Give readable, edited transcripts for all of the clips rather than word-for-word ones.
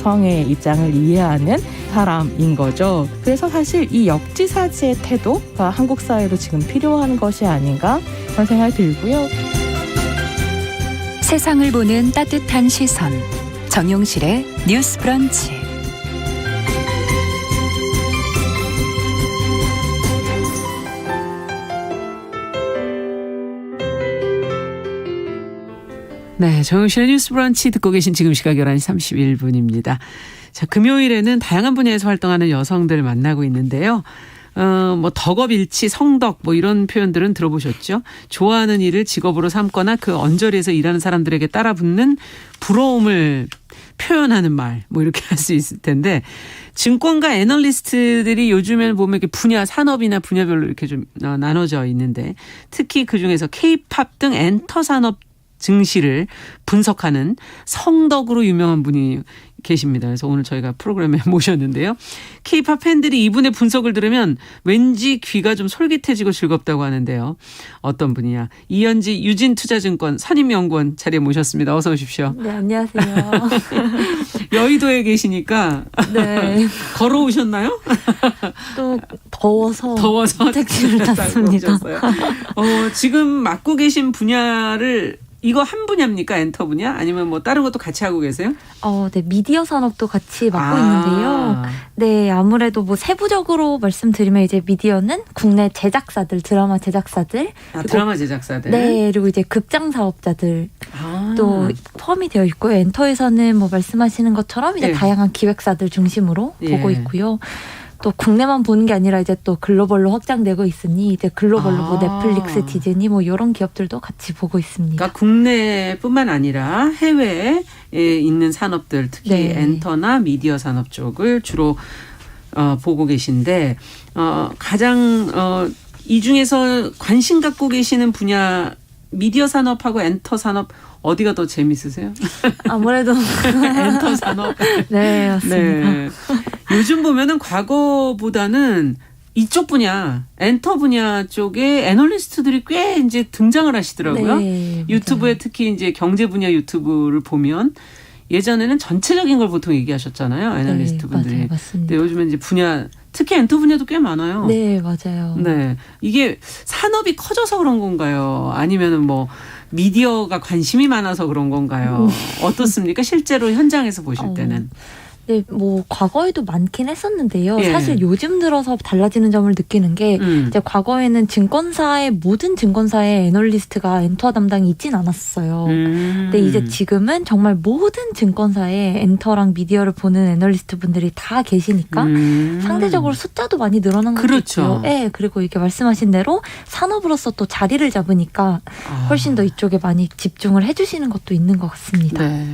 여성의 입장을 이해하는 사람인 거죠. 그래서 사실 이 역지사지의 태도가 한국 사회로 지금 필요한 것이 아닌가 그런 생각이 들고요. 세상을 보는 따뜻한 시선, 정용실의 뉴스 브런치. 네, 정용실의 뉴스 브런치 듣고 계신 지금 시각 11시 31분입니다. 자, 금요일에는 다양한 분야에서 활동하는 여성들 만나고 있는데요. 뭐 덕업일치, 성덕 뭐 이런 표현들은 들어보셨죠? 좋아하는 일을 직업으로 삼거나 그 언저리에서 일하는 사람들에게 따라붙는 부러움을 표현하는 말 뭐 이렇게 할 수 있을 텐데 증권가 애널리스트들이 요즘에는 보면 이렇게 분야 산업이나 분야별로 이렇게 좀 나눠져 있는데 특히 그중에서 K-팝 등 엔터 산업 증시를 분석하는 성덕으로 유명한 분이 계십니다. 그래서 오늘 저희가 프로그램에 모셨는데요. K-팝 팬들이 이분의 분석을 들으면 왠지 귀가 좀 솔깃해지고 즐겁다고 하는데요. 어떤 분이냐. 이현지 유진투자증권 선임연구원 자리에 모셨습니다. 어서 오십시오. 네, 안녕하세요. 여의도에 계시니까 네. 걸어오셨나요? 또 더워서 택시를 탔습니다. 지금 맡고 계신 분야를 이거 한 분야입니까? 엔터 분야? 아니면 뭐 다른 것도 같이 하고 계세요? 네, 미디어 산업도 같이 맡고 있는데요. 네, 아무래도 뭐 세부적으로 말씀드리면 이제 미디어는 국내 제작사들, 드라마 제작사들. 드라마 제작사들. 네, 그리고 이제 극장 사업자들 또 포함이 되어 있고요. 엔터에서는 뭐 말씀하시는 것처럼 이제 다양한 기획사들 중심으로 보고 있고요. 또 국내만 보는 게 아니라 이제 또 글로벌로 확장되고 있으니 이제 글로벌로 뭐 넷플릭스, 디즈니 뭐 이런 기업들도 같이 보고 있습니다. 그러니까 국내뿐만 아니라 해외에 있는 산업들 특히 엔터나 미디어 산업 쪽을 주로 보고 계신데 가장 이 중에서 관심 갖고 계시는 분야 미디어 산업하고 엔터 산업 어디가 더 재밌으세요? 아무래도 엔터 산업. 네, 맞습니다. 네. 요즘 보면은 과거보다는 이쪽 분야, 엔터 분야 쪽에 애널리스트들이 꽤 이제 등장을 하시더라고요. 네, 유튜브에 맞아요. 특히 이제 경제 분야 유튜브를 보면 예전에는 전체적인 걸 보통 얘기하셨잖아요. 애널리스트 분들이. 네, 맞습니다. 근데 요즘은 이제 분야, 특히 엔터 분야도 꽤 많아요. 네, 맞아요. 네. 이게 산업이 커져서 그런 건가요? 아니면은 뭐 미디어가 관심이 많아서 그런 건가요? 어떻습니까? 실제로 현장에서 보실 때는. 네, 뭐 과거에도 많긴 했었는데요. 사실 요즘 들어서 달라지는 점을 느끼는 게 이제 과거에는 증권사의 모든 증권사의 애널리스트가 엔터 담당이 있진 않았어요. 근데 이제 지금은 정말 모든 증권사의 엔터랑 미디어를 보는 애널리스트 분들이 다 계시니까 상대적으로 숫자도 많이 늘어난 것도 있고요. 네, 그리고 이게 말씀하신 대로 산업으로서 또 자리를 잡으니까 훨씬 더 이쪽에 많이 집중을 해주시는 것도 있는 것 같습니다. 네.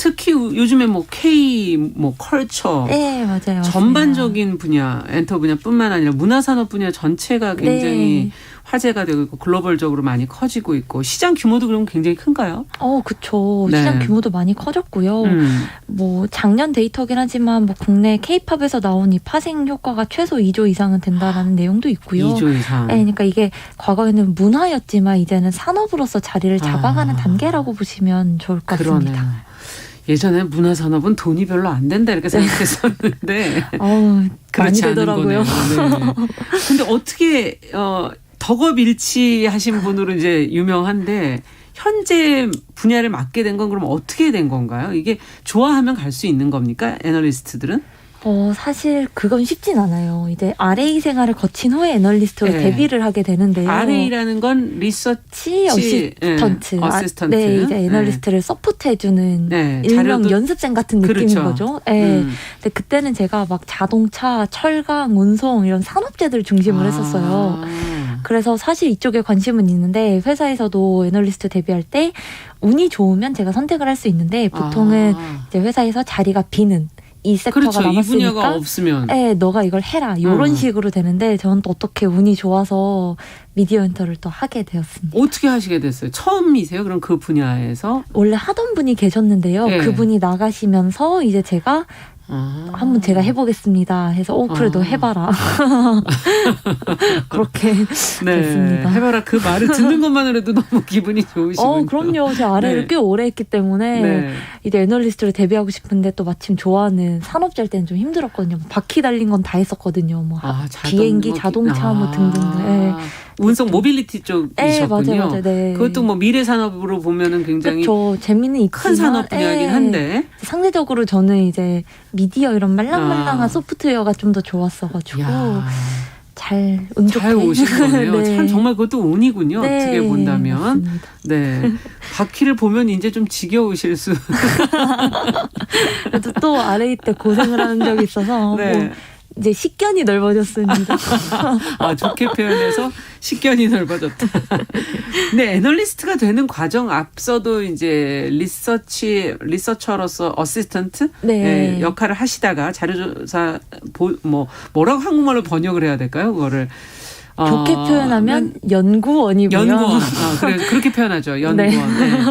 특히 요즘에 뭐 K, 뭐 컬처, 네, 맞아요. 전반적인 분야, 엔터 분야뿐만 아니라 문화산업 분야 전체가 굉장히 화제가 되고 있고 글로벌적으로 많이 커지고 있고 시장 규모도 그럼 굉장히 큰가요? 그렇죠. 시장 규모도 많이 커졌고요. 뭐 작년 데이터긴 하지만 뭐 국내 K-팝에서 나온 이 파생 효과가 최소 2조 이상은 된다라는 내용도 있고요. 2조 이상. 네, 그러니까 이게 과거에는 문화였지만 이제는 산업으로서 자리를 잡아가는 단계라고 보시면 좋을 것 같습니다. 그러네요. 예전에 문화산업은 돈이 별로 안 된다 이렇게 생각했었는데 그렇지 많이 되더라고요. 네. 근데 어떻게 덕업일치하신 분으로 이제 유명한데 현재 분야를 맡게 된 건 그럼 어떻게 된 건가요? 이게 좋아하면 갈 수 있는 겁니까? 애널리스트들은? 사실 그건 쉽진 않아요. 이제 RA 생활을 거친 후에 애널리스트로 데뷔를 하게 되는데요. RA라는 건 리서치 어시스턴트. 어시스턴트. 네, 이제 애널리스트를 서포트해주는 일명 연습생 같은 느낌인 거죠. 네. 근데 그때는 제가 막 자동차, 철강, 운송 이런 산업재들 중심으로 했었어요. 그래서 사실 이쪽에 관심은 있는데 회사에서도 애널리스트 데뷔할 때 운이 좋으면 제가 선택을 할 수 있는데 보통은 이제 회사에서 자리가 비는 이 섹터가 남았으니까 이 분야가 없으면 너가 이걸 해라 이런 식으로 되는데 저는 또 어떻게 운이 좋아서 미디어 엔터를 또 하게 되었습니다. 어떻게 하시게 됐어요? 처음이세요? 그럼 그 분야에서? 원래 하던 분이 계셨는데요. 그분이 나가시면서 이제 제가 한번 제가 해보겠습니다 해서 그래 너 해봐라. 그렇게 네, 됐습니다. 해봐라 그 말을 듣는 것만으로도 너무 기분이 좋으시군요. 그럼요. 제 아래를 네. 꽤 오래 했기 때문에 네. 이제 애널리스트로 데뷔하고 싶은데 또 마침 좋아하는 산업자일 때는 좀 힘들었거든요. 바퀴 달린 건 다 했었거든요. 뭐 비행기, 자동차 뭐 등등. 네. 운송 모빌리티 쪽이셨군요. 네, 맞아요. 네. 그것도 뭐 미래 산업으로 보면은 굉장히 그렇죠. 재미는 큰 있지만 산업 분야이긴 한데. 상대적으로 저는 이제 미디어 이런 말랑말랑한 소프트웨어가 좀 더 좋았어가지고 운 좋게 잘 오신 거네요. 네. 참 정말 그것도 운이군요. 네, 어떻게 본다면. 맞습니다. 네. 바퀴를 보면 이제 좀 지겨우실 수. 그래도 또 RA 때 고생을 한 적이 있어서 네. 뭐 이제 식견이 넓어졌습니다. 좋게 표현해서 식견이 넓어졌다. 근데 애널리스트가 되는 과정 앞서도 이제 리서처로서 어시스턴트 네. 역할을 하시다가 자료조사 뭐라고 한국말로 번역을 해야 될까요? 그거를 좋게 표현하면 연구원이고요. 연구원. 그렇게 표현하죠. 연구원. 네. 네.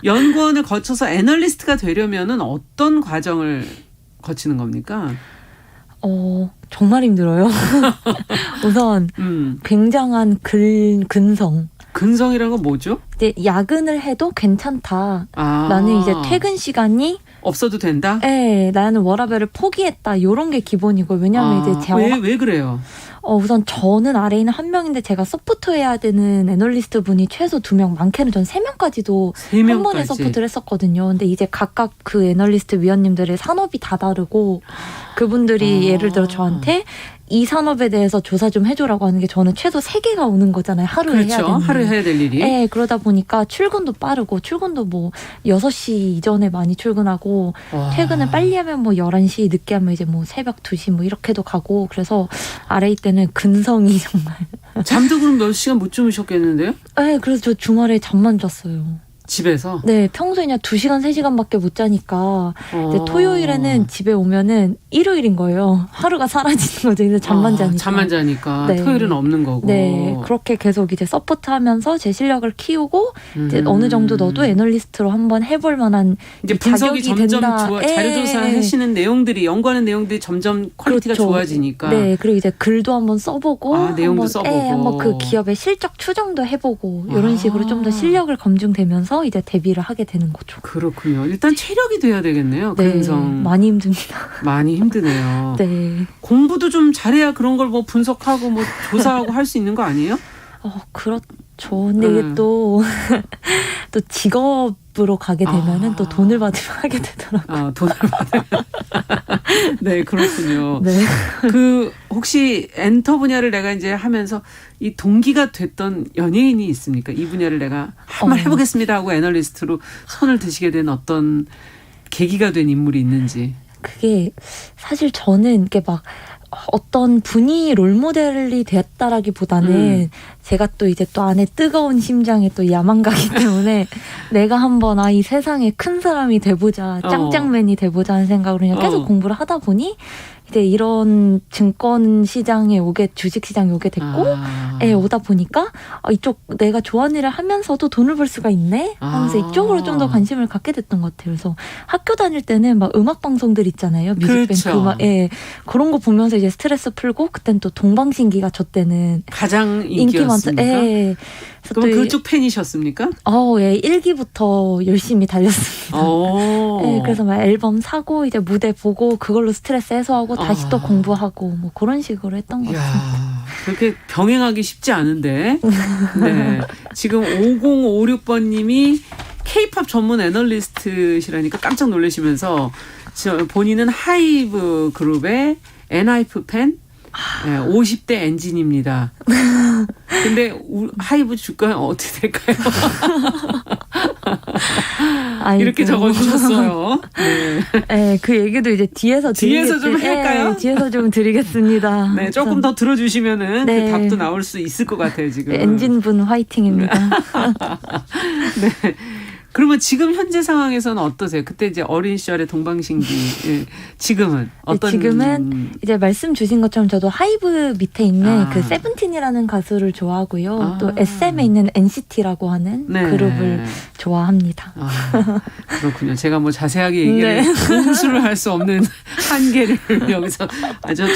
연구원을 거쳐서 애널리스트가 되려면은 어떤 과정을 거치는 겁니까? 정말 힘들어요. 우선 굉장한 근성. 근성이란 건 뭐죠? 이제 야근을 해도 괜찮다. 아. 나는 이제 퇴근 시간이 없어도 된다? 네, 나는 워라밸을 포기했다. 이런 게 기본이고 왜냐하면 이제 제가 왜 그래요? 우선 저는 아래 있는 한 명인데 제가 서포트 해야 되는 애널리스트 분이 최소 2명, 많게는 전 3명까지도 한 번에 서포트를 했었거든요. 근데 이제 각각 그 애널리스트 위원님들의 산업이 다 다르고 그분들이 예를 들어 저한테 이 산업에 대해서 조사 좀 해줘라고 하는 게 저는 최소 3개가 오는 거잖아요. 하루에 그렇죠. 해야 되는. 하루에 해야 될 일이. 네, 그러다 보니까 출근도 빠르고 출근도 뭐 6시 이전에 많이 출근하고 퇴근을 빨리 하면 뭐 11시, 늦게 하면 이제 뭐 새벽 2시 뭐 이렇게도 가고 그래서 RA 때는 근성이 정말. 잠도 그럼 몇 시간 못 주무셨겠는데요? 네, 그래서 저 주말에 잠만 잤어요. 집에서? 네, 평소에 그냥 2시간, 3시간밖에 못 자니까 이제 토요일에는 집에 오면은 일요일인 거예요. 하루가 사라지는 거죠. 그래서 잠만 자니까. 잠만 자니까. 네. 토요일은 없는 거고. 네, 그렇게 계속 이제 서포트하면서 제 실력을 키우고 이제 어느 정도 너도 애널리스트로 한번 해볼 만한 이제 분석이 점점 된다. 자료조사 하시는 내용들이 연구하는 내용들이 점점 퀄리티가 그렇죠. 좋아지니까. 네, 그리고 이제 글도 한번 써보고 내용도 써보고. 한번 그 기업의 실적 추정도 해보고 이런 식으로 좀 더 실력을 검증되면서 이제 데뷔를 하게 되는 거죠. 그렇군요. 일단 체력이 돼야 되겠네요. 네, 근성. 많이 힘듭니다. 많이 힘드네요. 네. 공부도 좀 잘해야 그런 걸 뭐 분석하고 뭐 조사하고 할 수 있는 거 아니에요? 그렇죠. 근데 이게 또 직업으로 가게 되면은 또 돈을 받으면 하게 되더라고요. 돈을 받으면. 네, 그렇군요. 네. 혹시 엔터 분야를 내가 이제 하면서 이 동기가 됐던 연예인이 있습니까? 이 분야를 내가 한번 해보겠습니다 하고 애널리스트로 손을 드시게 된 어떤 계기가 된 인물이 있는지. 그게 사실 저는 이렇게 막 어떤 분이 롤모델이 되었다라기보다는 제가 또 이제 또 안에 뜨거운 심장에 또 야망가기 때문에 내가 한번 이 세상에 큰 사람이 돼보자, 짱짱맨이 돼보자 하는 생각으로 그냥 계속 공부를 하다 보니 이제 이런 증권 시장에 주식 시장에 오게 됐고, 오다 보니까 이쪽 내가 좋아하는 일을 하면서도 돈을 벌 수가 있네 하면서 이쪽으로 좀 더 관심을 갖게 됐던 것 같아요. 그래서 학교 다닐 때는 막 음악 방송들 있잖아요, 뮤직뱅크 그렇죠. 음악, 그런 거 보면서 이제 스트레스 풀고 그땐 또 동방신기가 저 때는 가장 인기 인기였습니까? 많죠. 그럼 그쪽 팬이셨습니까? 1기부터 열심히 달렸습니다. 그래서 막 앨범 사고 이제 무대 보고 그걸로 스트레스 해소하고 다시 또 공부하고 뭐 그런 식으로 했던 것 같습니다. 그렇게 병행하기 쉽지 않은데. 네. 지금 5056번님이 K-팝 전문 애널리스트시라니까 깜짝 놀라시면서 본인은 하이브 그룹의 엔하이프 팬 50대 엔진입니다. 근데 하이브 주가 어떻게 될까요? 이렇게 적어주셨어요. 네, 그 얘기도 이제 뒤에서 좀 할까요? 뒤에서 좀 드리겠습니다. 네, 조금 더 들어주시면은 그 답도 나올 수 있을 것 같아요, 지금. 엔진분 화이팅입니다. 네. 그러면 지금 현재 상황에서는 어떠세요? 그때 이제 어린 시절의 동방신기, 예. 지금은 어떤? 지금은 이제 말씀 주신 것처럼 저도 하이브 밑에 있는 그 세븐틴이라는 가수를 좋아하고요. 또 SM에 있는 NCT라고 하는 네. 그룹을 좋아합니다. 그렇군요. 제가 뭐 자세하게 얘기를 공수를 할 수 없는 한계를 여기서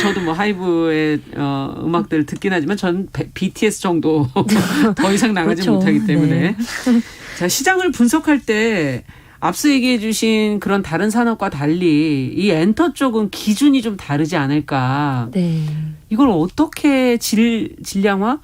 저도 뭐 하이브의 음악들을 듣긴 하지만 전 BTS 정도 더 이상 나가지 그렇죠. 못하기 때문에. 네. 자, 시장을 분석할 때 앞서 얘기해 주신 그런 다른 산업과 달리 이 엔터 쪽은 기준이 좀 다르지 않을까. 네. 이걸 어떻게 질량화,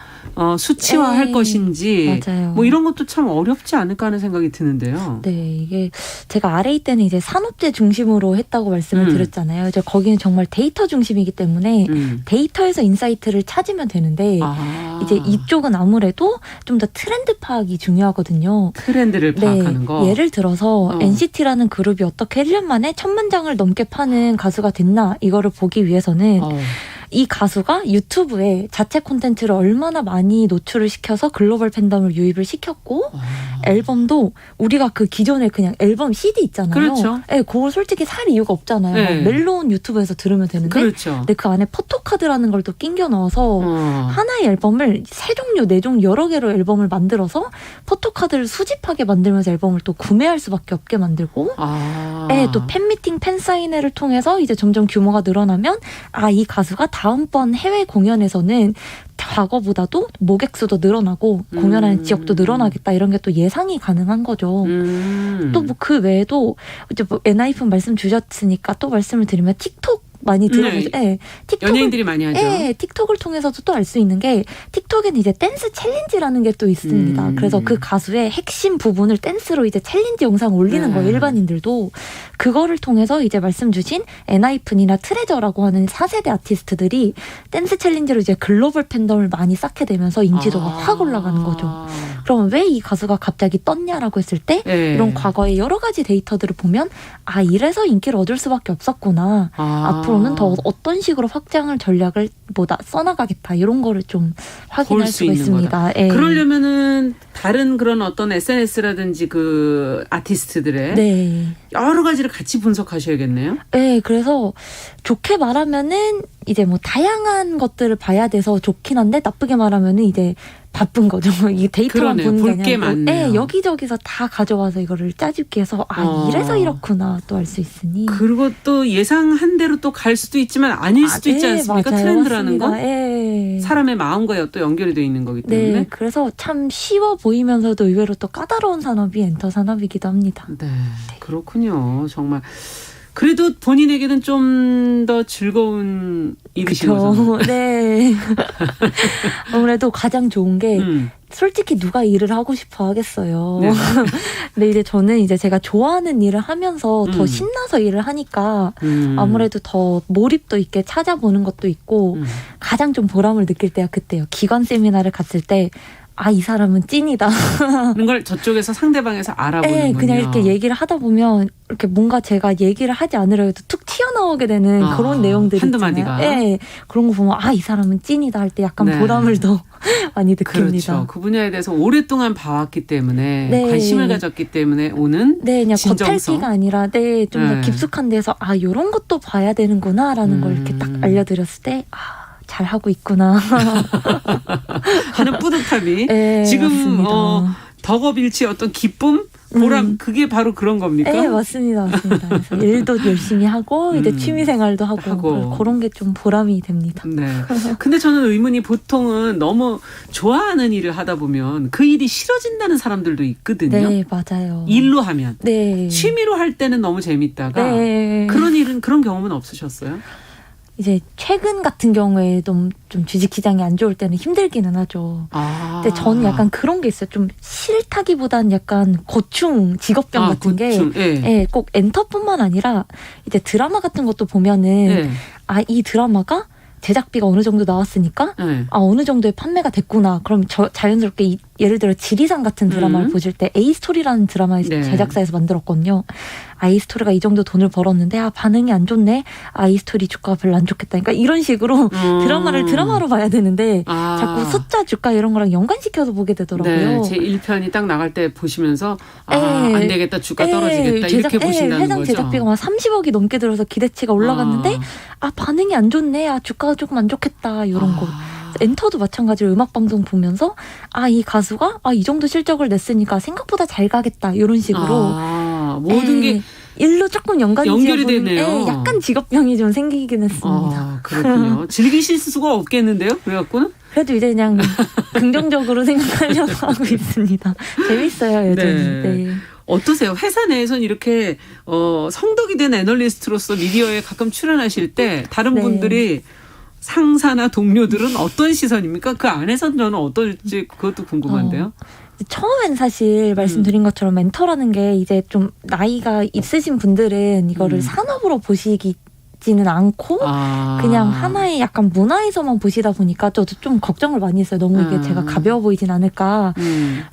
수치화할 것인지 맞아요. 뭐 이런 것도 참 어렵지 않을까 하는 생각이 드는데요. 네, 이게 제가 RA 때는 이제 산업재 중심으로 했다고 말씀을 드렸잖아요. 이제 거기는 정말 데이터 중심이기 때문에 데이터에서 인사이트를 찾으면 되는데 이제 이쪽은 아무래도 좀 더 트렌드 파악이 중요하거든요. 트렌드를 파악하는 거. 예를 들어서 NCT라는 그룹이 어떻게 1년 만에 1000만 장을 넘게 파는 가수가 됐나 이거를 보기 위해서는 이 가수가 유튜브에 자체 콘텐츠를 얼마나 많이 노출을 시켜서 글로벌 팬덤을 유입을 시켰고 앨범도 우리가 그 기존에 그냥 앨범 CD 있잖아요. 그렇죠. 네, 그걸 솔직히 살 이유가 없잖아요. 네. 멜론 유튜브에서 들으면 되는데 그렇죠. 근데 그 안에 포토카드라는 걸 또 끼겨 넣어서 하나의 앨범을 3종류, 4종류 여러 개로 앨범을 만들어서 포토카드를 수집하게 만들면서 앨범을 또 구매할 수밖에 없게 만들고 네, 또 팬미팅, 팬사인회를 통해서 이제 점점 규모가 늘어나면 이 가수가 다음번 해외 공연에서는 과거보다도 모객 수도 늘어나고 공연하는 지역도 늘어나겠다 이런 게 또 예상이 가능한 거죠. 또 뭐 그 외에도 이제 뭐 엔하이픈 말씀 주셨으니까 또 말씀을 드리면 틱톡 많이 들어보죠. 네. 연예인들이 많이 하죠. 네, 틱톡을 통해서도 또 알 수 있는 게 틱톡에는 이제 댄스 챌린지라는 게 또 있습니다. 그래서 그 가수의 핵심 부분을 댄스로 이제 챌린지 영상 올리는 거예요. 일반인들도 그거를 통해서 이제 말씀 주신 엔하이픈이나 트레저라고 하는 4세대 아티스트들이 댄스 챌린지로 이제 글로벌 팬덤을 많이 쌓게 되면서 인지도가 확 올라가는 거죠. 그러면 왜 이 가수가 갑자기 떴냐라고 했을 때 이런 과거의 여러 가지 데이터들을 보면 이래서 인기를 얻을 수밖에 없었구나. 앞으로는 더 어떤 식으로 확장을 전략을 써나가겠다 이런 거를 좀 확인할 수가 있습니다. 예. 그러려면은 다른 그런 어떤 SNS라든지 그 아티스트들의 여러 가지를 같이 분석하셔야겠네요. 네, 그래서 좋게 말하면은 이제 뭐 다양한 것들을 봐야 돼서 좋긴 한데 나쁘게 말하면은 이제 바쁜 거죠. 이 데이터만 보는 게 아니라 네, 여기저기서 다 가져와서 이거를 짜집기 해서 이래서 이렇구나 또 알 수 있으니. 그리고 또 예상한 대로 또 갈 수도 있지만 아닐 수도 있지 않습니까? 맞아요. 트렌드라는 건 네. 사람의 마음과 또 연결이 되어 있는 거기 때문에. 네, 그래서 참 쉬워 보이면서도 의외로 또 까다로운 산업이 엔터 산업이기도 합니다. 네, 그렇군요. 정말. 그래도 본인에게는 좀 더 즐거운 일이신 거죠. 네. 아무래도 가장 좋은 게 솔직히 누가 일을 하고 싶어 하겠어요. 네. 근데 이제 저는 이제 제가 좋아하는 일을 하면서 더 신나서 일을 하니까 아무래도 더 몰입도 있게 찾아보는 것도 있고 가장 좀 보람을 느낄 때가 그때요. 기관 세미나를 갔을 때 이 사람은 찐이다. 그런 걸 저쪽에서 상대방에서 알아보는군요. 네, 그냥 이렇게 얘기를 하다 보면 이렇게 뭔가 제가 얘기를 하지 않으려 해도 툭 튀어나오게 되는 그런 내용들이 한두 있잖아요. 마디가. 네, 그런 거 보면 이 사람은 찐이다 할 때 약간 보람을 더 많이 느낍니다. 그렇죠. 그 분야에 대해서 오랫동안 봐왔기 때문에 관심을 가졌기 때문에 오는 그냥 진정성. 겉핥기가 아니라 좀 더 깊숙한 데서 이런 것도 봐야 되는구나라는 걸 이렇게 딱 알려드렸을 때 잘하고 있구나 하는 뿌듯함이 지금 덕업일치 어떤 기쁨, 보람 그게 바로 그런 겁니까? 네, 맞습니다. 그래서 일도 열심히 하고 이제 취미생활도 하고 그런 게 좀 보람이 됩니다. 네. 근데 저는 의문이 보통은 너무 좋아하는 일을 하다 보면 그 일이 싫어진다는 사람들도 있거든요. 네, 맞아요. 일로 하면. 네. 취미로 할 때는 너무 재밌다가 그런 경험은 없으셨어요? 이제 최근 같은 경우에 좀 주식 시장이 안 좋을 때는 힘들기는 하죠. 근데 저는 약간 그런 게 있어요. 좀 싫다기보단 약간 고충, 직업병 같은 고충. 게 꼭 엔터뿐만 아니라 이제 드라마 같은 것도 보면은 이 드라마가 제작비가 어느 정도 나왔으니까 어느 정도의 판매가 됐구나. 그럼 자연스럽게 예를 들어 지리산 같은 드라마를 보실 때 A스토리라는 드라마의 제작사에서 만들었거든요. 아이스토리가 이 정도 돈을 벌었는데 반응이 안 좋네. 아이스토리 주가가 별로 안 좋겠다. 그러니까 이런 식으로 드라마를 드라마로 봐야 되는데 자꾸 숫자 주가 이런 거랑 연관시켜서 보게 되더라고요. 네, 제 1편이 딱 나갈 때 보시면서 안 되겠다. 주가 떨어지겠다. 이렇게 보신다는 회상 거죠. 제작비가 막 30억이 넘게 들어서 기대치가 올라갔는데 반응이 안 좋네. 주가가 조금 안 좋겠다. 이런 거. 엔터도 마찬가지로 음악방송 보면서 이 가수가 이 정도 실적을 냈으니까 생각보다 잘 가겠다. 이런 식으로. 모든 게 일로 조금 연결이 되네요. 약간 직업병이 좀 생기긴 했습니다. 그렇군요. 즐기실 수가 없겠는데요? 그래갖고는? 그래도 이제 그냥 긍정적으로 생각하려고 하고 있습니다. 재밌어요, 여전히. 네. 어떠세요? 회사 내에서는 이렇게 성덕이 된 애널리스트로서 미디어에 가끔 출연하실 때 다른 분들이 상사나 동료들은 어떤 시선입니까? 그 안에서는 저는 어떨지 그것도 궁금한데요. 처음엔 사실 말씀드린 것처럼 멘토라는 게 이제 좀 나이가 있으신 분들은 이거를 산업으로 보시지는 않고 그냥 하나의 약간 문화에서만 보시다 보니까 저도 좀 걱정을 많이 했어요. 너무 이게 제가 가벼워 보이진 않을까.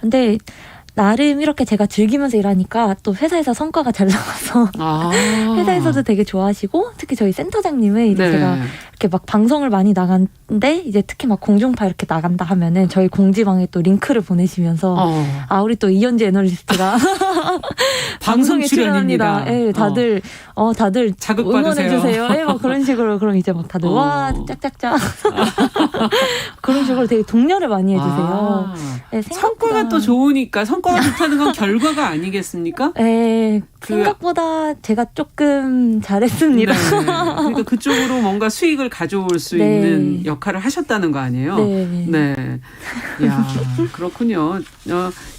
근데 나름 이렇게 제가 즐기면서 일하니까 또 회사에서 성과가 잘 나와서 회사에서도 되게 좋아하시고 특히 저희 센터장님은 이제 제가 이렇게 막 방송을 많이 나갔는데 이제 특히 막 공중파 이렇게 나간다 하면은 저희 공지방에 또 링크를 보내시면서 우리 또 이현지 애널리스트가 방송에 출연합니다. 네, 다들 응원해 주세요. 네, 막 그런 식으로 그럼 이제 막 다들 와 짝짝짝 그런 식으로 되게 독려를 많이 해주세요. 네, 성과가 또 좋으니까 성과가 좋다는 건 결과가 아니겠습니까? 네, 생각보다 제가 조금 잘했습니다. 네, 그러니까 그쪽으로 뭔가 수익을 가져올 수 있는 역할을 하셨다는 거 아니에요? 네. 야, 그렇군요.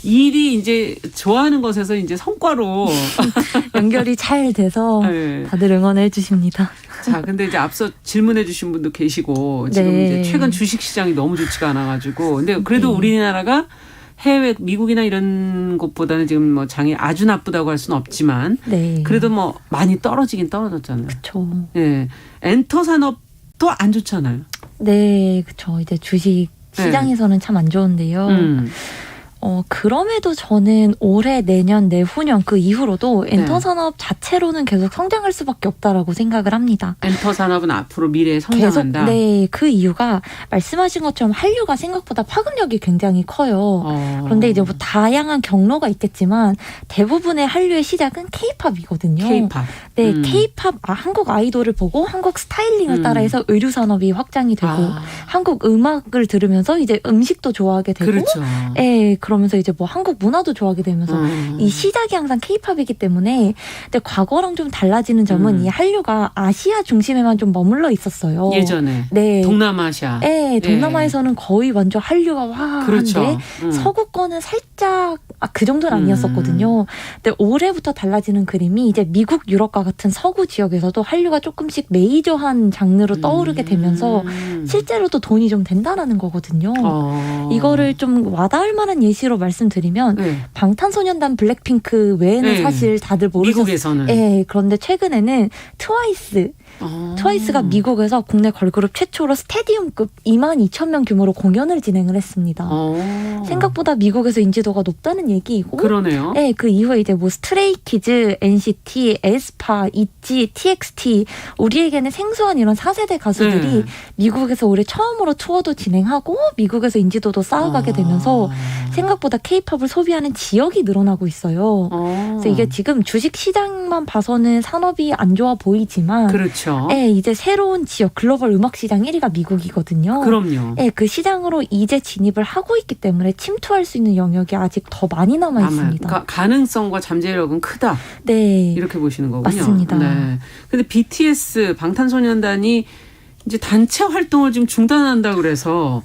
일이 이제 좋아하는 것에서 이제 성과로 연결이 잘 돼서 다들 응원해 주십니다. 자, 근데 이제 앞서 질문해 주신 분도 계시고 지금 이제 최근 주식 시장이 너무 좋지가 않아 가지고 근데 그래도 우리나라가 해외 미국이나 이런 곳보다는 지금 뭐 장이 아주 나쁘다고 할 수는 없지만 그래도 뭐 많이 떨어지긴 떨어졌잖아요. 그렇죠. 네. 엔터 산업도 안 좋잖아요. 네, 그렇죠. 이제 주식 시장에서는 참 안 좋은데요. 그럼에도 저는 올해, 내년, 내후년 그 이후로도 엔터 산업 자체로는 계속 성장할 수밖에 없다라고 생각을 합니다. 엔터 산업은 앞으로 미래에 성장한다? 계속, 그 이유가 말씀하신 것처럼 한류가 생각보다 파급력이 굉장히 커요. 그런데 이제 뭐 다양한 경로가 있겠지만 대부분의 한류의 시작은 K-팝이거든요. K-팝. 네, K-팝, 한국 아이돌을 보고 한국 스타일링을 따라해서 의류 산업이 확장이 되고 한국 음악을 들으면서 이제 음식도 좋아하게 되고 그렇죠. 네, 그러면서 이제 뭐 한국 문화도 좋아하게 되면서 이 시작이 항상 K-팝이기 때문에 근데 과거랑 좀 달라지는 점은 이 한류가 아시아 중심에만 좀 머물러 있었어요. 예전에. 네. 동남아시아. 네, 동남아에서는 거의 완전 한류가 한데 그렇죠. 서구권은 살짝 그 정도는 아니었었거든요. 근데 올해부터 달라지는 그림이 이제 미국, 유럽과 같은 서구 지역에서도 한류가 조금씩 메이저한 장르로 떠오르게 되면서 실제로도 돈이 좀 된다라는 거거든요. 이거를 좀 와닿을 만한 예시로 말씀드리면 방탄소년단 블랙핑크 외에는 사실 다들 모르셨어요. 미국에서는. 네, 그런데 최근에는 트와이스가 미국에서 국내 걸그룹 최초로 스테디움급 22,000명 규모로 공연을 진행을 했습니다. 생각보다 미국에서 인지도가 높다는 얘기이고 그러네요. 네, 그 이후에 이제 뭐 스트레이키즈, NCT, 에스파, 있지, TXT 우리에게는 생소한 이런 4세대 가수들이 미국에서 올해 처음으로 투어도 진행하고 미국에서 인지도도 쌓아가게 되면서 생각보다 K-팝을 소비하는 지역이 늘어나고 있어요. 그래서 이게 지금 주식 시장만 봐서는 산업이 안 좋아 보이지만 그렇죠. 네, 이제 새로운 지역 글로벌 음악 시장 1위가 미국이거든요. 그럼요. 네, 그 시장으로 이제 진입을 하고 있기 때문에 침투할 수 있는 영역이 아직 더 많이 남아 있습니다. 그러니까 가능성과 잠재력은 크다. 네, 이렇게 보시는 거군요. 맞습니다. 네. 근데 BTS 방탄소년단이 이제 단체 활동을 지금 중단한다 그래서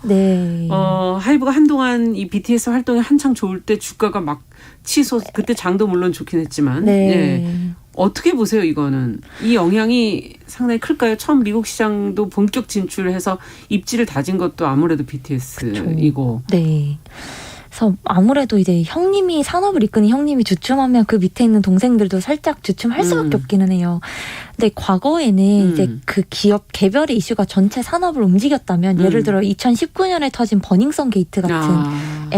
하이브가 한동안 이 BTS 활동이 한창 좋을 때 주가가 막 그때 장도 물론 좋긴 했지만 어떻게 보세요 이거는? 이 영향이 상당히 클까요? 처음 미국 시장도 본격 진출해서 입지를 다진 것도 아무래도 BTS이고. 네. 그래서 아무래도 이제 형님이 산업을 이끄는 형님이 주춤하면 그 밑에 있는 동생들도 살짝 주춤할 수밖에 없기는 해요. 근데 과거에는 이제 그 기업 개별의 이슈가 전체 산업을 움직였다면 예를 들어 2019년에 터진 버닝썬 게이트 같은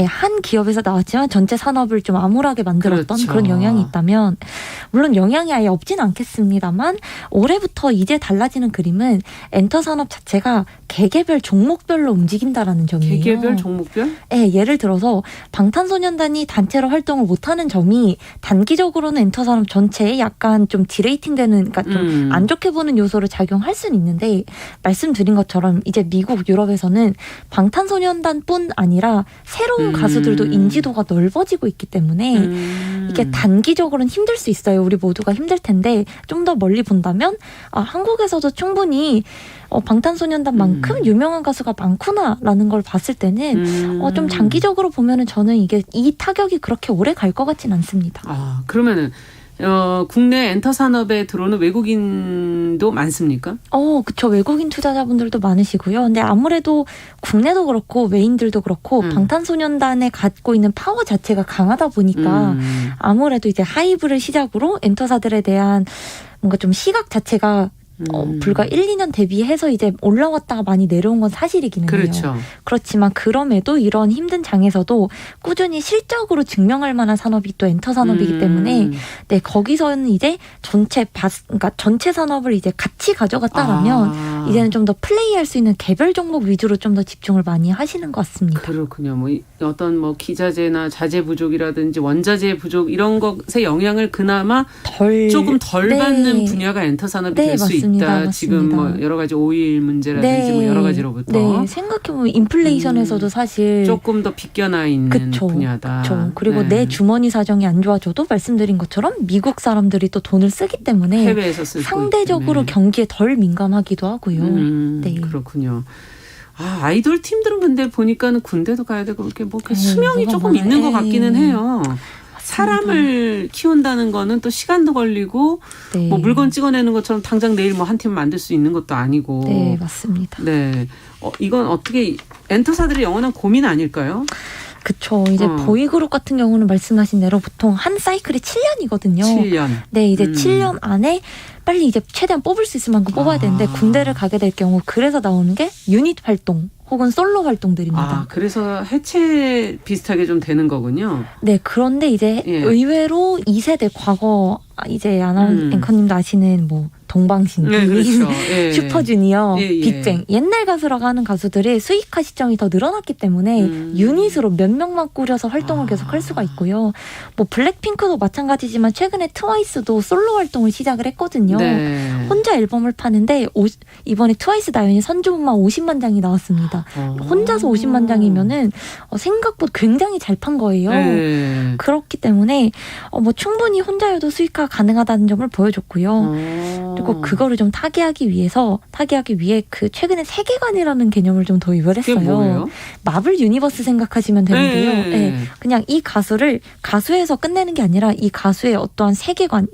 한 기업에서 나왔지만 전체 산업을 좀 암울하게 만들었던 그렇죠. 그런 영향이 있다면 물론 영향이 아예 없진 않겠습니다만 올해부터 이제 달라지는 그림은 엔터 산업 자체가 개개별 종목별로 움직인다라는 점이에요. 개개별 종목별? 네, 예를 들어서 방탄소년단이 단체로 활동을 못하는 점이 단기적으로는 엔터 산업 전체에 약간 좀 디레이팅되는, 그러니까 좀 안 좋게 보는 요소로 작용할 수는 있는데 말씀드린 것처럼 이제 미국, 유럽에서는 방탄소년단뿐 아니라 새로운 가수들도 인지도가 넓어지고 있기 때문에 이게 단기적으로는 힘들 수 있어요. 우리 모두가 힘들 텐데 좀 더 멀리 본다면 한국에서도 충분히 방탄소년단만큼 유명한 가수가 많구나라는 걸 봤을 때는 좀 장기적으로 보면은 저는 이게 이 타격이 그렇게 오래 갈 것 같진 않습니다. 그러면은 국내 엔터 산업에 들어오는 외국인도 많습니까? 그쵸. 외국인 투자자분들도 많으시고요. 근데 아무래도 국내도 그렇고 외인들도 그렇고 방탄소년단에 갖고 있는 파워 자체가 강하다 보니까 아무래도 이제 하이브를 시작으로 엔터사들에 대한 뭔가 좀 시각 자체가 불과 1, 2년 대비해서 이제 올라왔다가 많이 내려온 건 사실이기는 그렇죠. 해요. 그렇지만 그럼에도 이런 힘든 장에서도 꾸준히 실적으로 증명할 만한 산업이 또 엔터 산업이기 때문에 네, 거기서는 이제 그러니까 전체 산업을 이제 같이 가져갔다라면 이제는 좀 더 플레이할 수 있는 개별 종목 위주로 좀 더 집중을 많이 하시는 것 같습니다. 그렇군요. 어떤 기자재나 자재 부족이라든지 원자재 부족 이런 것의 영향을 그나마 조금 덜 받는 분야가 엔터 산업이 될 수 있다. 맞습니다. 지금 여러 가지 오일 문제라든지 여러 가지로부터. 네, 생각해보면 인플레이션에서도 사실 조금 더 비껴나 있는 분야다. 그쵸. 그리고 내 주머니 사정이 안 좋아져도 말씀드린 것처럼 미국 사람들이 또 돈을 쓰기 때문에 해외에서 쓰고 상대적으로 경기에 덜 민감하기도 하고요. 네. 그렇군요. 아이돌 팀들은 근데 보니까는 군대도 가야 되고 이렇게 수명이 조금 있는 것 같기는 해요. 사람을 키운다는 거는 또 시간도 걸리고 물건 찍어내는 것처럼 당장 내일 한 팀 만들 수 있는 것도 아니고. 네, 맞습니다. 네, 이건 어떻게 엔터사들의 영원한 고민 아닐까요? 그쵸. 이제 보이그룹 같은 경우는 말씀하신 대로 보통 한 사이클이 7년이거든요. 7년. 네, 이제 7년 안에 빨리 이제 최대한 뽑을 수 있을 만큼 뽑아야 되는데 군대를 가게 될 경우 그래서 나오는 게 유닛 활동 혹은 솔로 활동들입니다. 그래서 해체 비슷하게 좀 되는 거군요. 네, 그런데 이제 의외로 2세대 과거 이제 앵커님도 아시는 동방신기, 네, 그렇죠. 슈퍼주니어, 빅뱅 옛날 가수라고 하는 가수들의 수익화 시점이 더 늘어났기 때문에 유닛으로 몇 명만 꾸려서 활동을 계속 할 수가 있고요. 블랙핑크도 마찬가지지만 최근에 트와이스도 솔로 활동을 시작을 했거든요. 네. 혼자 앨범을 파는데 이번에 트와이스 나연이 선주문만 50만 장이 나왔습니다. 혼자서 50만 장이면은 생각보다 굉장히 잘 판 거예요. 네. 그렇기 때문에 충분히 혼자여도 수익화 가능하다는 점을 보여줬고요. 그리고 그거를 좀 타개하기 위해 그 최근에 세계관이라는 개념을 좀 도입을 했어요. 그게 뭐예요? 마블 유니버스 생각하시면 되는데요. 네. 그냥 이 가수를 가수에서 끝내는 게 아니라 이 가수의 어떠한 세계관,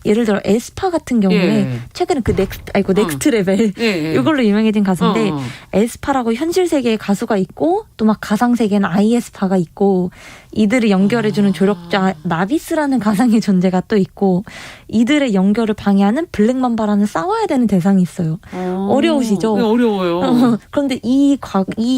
예를 들어 에스파 같은 경우에 최근에 넥스트 레벨 이걸로 유명해진 가수인데 에스파라고 현실 세계의 가수가 있고 또 막 가상 세계는 아이에스파가 있고 이들을 연결해주는 조력자 나비스라는 가상의 존재가 또 있고 이들의 연결을 방해하는 블랙맘바라는 싸워야 되는 대상이 있어요. 어려우시죠? 네, 어려워요. 그런데 이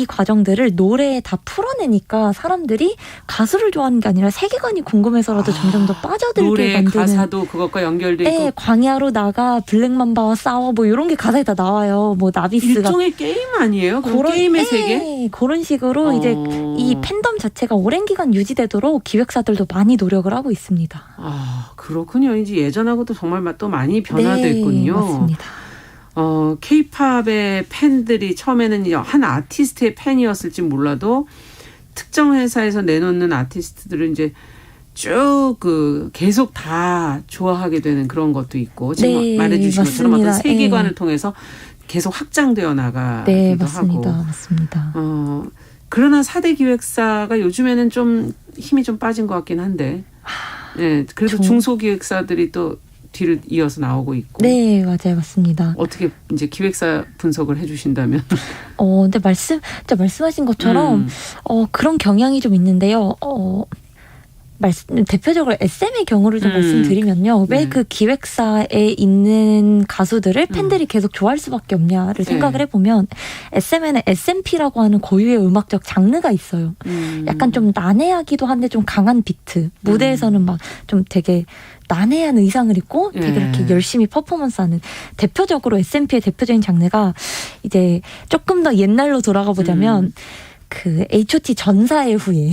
과정들을 노래에 다 풀어내니까 사람들이 가수를 좋아하는 게 아니라 세계관이 궁금해서라도 점점 더 빠져들게 노래 만드는. 가사도 그것과 연결돼 있고. 네, 광야로 나가 블랙맘바와 싸워 이런 게 가사에 다 나와요. 나비스가. 일종의 게임 아니에요? 게임의 세계? 그런 식으로 이제 이 팬덤 자체가 오랜 기간 유지되도록 기획사들도 많이 노력을 하고 있습니다. 그렇군요. 이제 예전하고도 정말 또 많이 변화됐군요. 네, 맞습니다. K-팝의 팬들이 처음에는 한 아티스트의 팬이었을지 몰라도 특정 회사에서 내놓는 아티스트들을 이제 쭉 계속 다 좋아하게 되는 그런 것도 있고 지금 말해주신 것처럼 어떤 세계관을 통해서 계속 확장되어 나가기도 하고. 맞습니다. 그러나 4대 기획사가 요즘에는 좀 힘이 좀 빠진 것 같긴 한데 그래서 중소기획사들이 또 뒤를 이어서 나오고 있고. 네, 맞아요. 맞습니다. 어떻게 이제 기획사 분석을 해주신다면? 근데 진짜 말씀하신 것처럼 그런 경향이 좀 있는데요. 대표적으로 SM의 경우를 좀 말씀드리면요. 왜 네. 그 기획사에 있는 가수들을 팬들이 계속 좋아할 수밖에 없냐를 생각을 해보면 SM에는 SMP라고 하는 고유의 음악적 장르가 있어요. 약간 좀 난해하기도 한데 좀 강한 비트. 무대에서는 막 좀 되게 난해한 의상을 입고 되게 이렇게 열심히 퍼포먼스하는 대표적으로 SMP의 대표적인 장르가 이제 조금 더 옛날로 돌아가 보자면 그 H.O.T 전사의 후예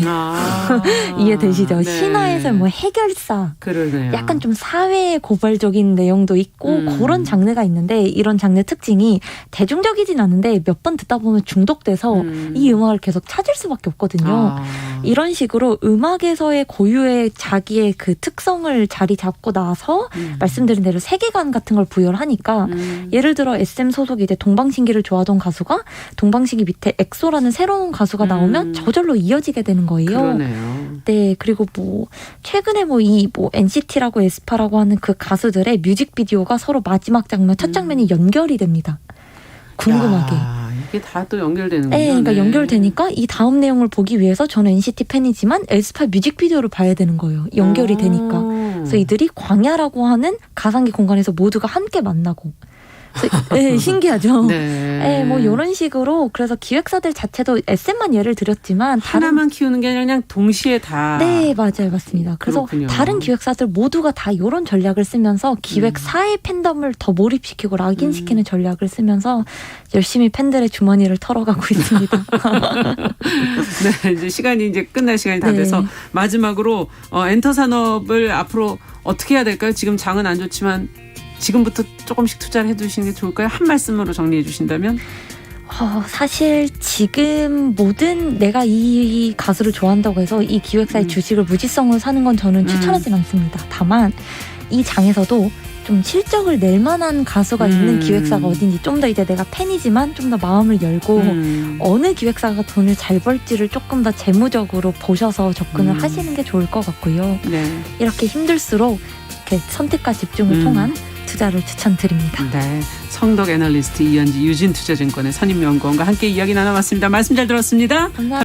이해되시죠? 네. 신화에서 뭐 해결사 그러네요. 약간 좀 사회 고발적인 내용도 있고 그런 장르가 있는데 이런 장르 특징이 대중적이진 않은데 몇 번 듣다 보면 중독돼서 이 음악을 계속 찾을 수밖에 없거든요. 이런 식으로 음악에서의 고유의 자기의 그 특성을 자리 잡고 나서 말씀드린 대로 세계관 같은 걸 부여를 하니까 예를 들어 SM 소속이 이제 동방신기를 좋아하던 가수가 동방신기 밑에 엑소라는 새로운 가수가 나오면 저절로 이어지게 되는 거예요. 그러네요. 네, 그리고 뭐 최근에 뭐 NCT라고 에스파라고 하는 그 가수들의 뮤직비디오가 서로 마지막 장면, 첫 장면이 연결이 됩니다. 궁금하게. 야, 이게 다 또 연결되는군요. 네, 그러니까 연결되니까 이 다음 내용을 보기 위해서 저는 NCT 팬이지만 에스파 뮤직비디오를 봐야 되는 거예요. 연결이 되니까. 그래서 이들이 광야라고 하는 가상기 공간에서 모두가 함께 만나고. 네, 신기하죠. 네, 뭐 이런 식으로 그래서 기획사들 자체도 SM만 예를 들었지만 하나만 키우는 게 아니라 그냥 동시에 다. 네, 맞아요, 맞습니다. 그래서 그렇군요. 다른 기획사들 모두가 다 이런 전략을 쓰면서 기획사의 팬덤을 더 몰입시키고 락인시키는 전략을 쓰면서 열심히 팬들의 주머니를 털어가고 있습니다. 네, 이제 시간이 이제 끝날 시간이 다 돼서 마지막으로 엔터 산업을 앞으로 어떻게 해야 될까요? 지금 장은 안 좋지만. 지금부터 조금씩 투자를 해두시는 게 좋을까요? 한 말씀으로 정리해 주신다면? 사실 지금 모든 내가 이 가수를 좋아한다고 해서 이 기획사의 주식을 무지성으로 사는 건 저는 추천하진 않습니다. 다만 이 장에서도 좀 실적을 낼 만한 가수가 있는 기획사가 어딘지 좀 더 이제 내가 팬이지만 좀 더 마음을 열고 어느 기획사가 돈을 잘 벌지를 조금 더 재무적으로 보셔서 접근을 하시는 게 좋을 것 같고요. 네. 이렇게 힘들수록 이렇게 선택과 집중을 통한 투자를 추천드립니다. 네, 성덕 애널리스트 이현지 유진투자증권의 선임연구원과 함께 이야기 나눠봤습니다. 말씀 잘 들었습니다. 감사합니다.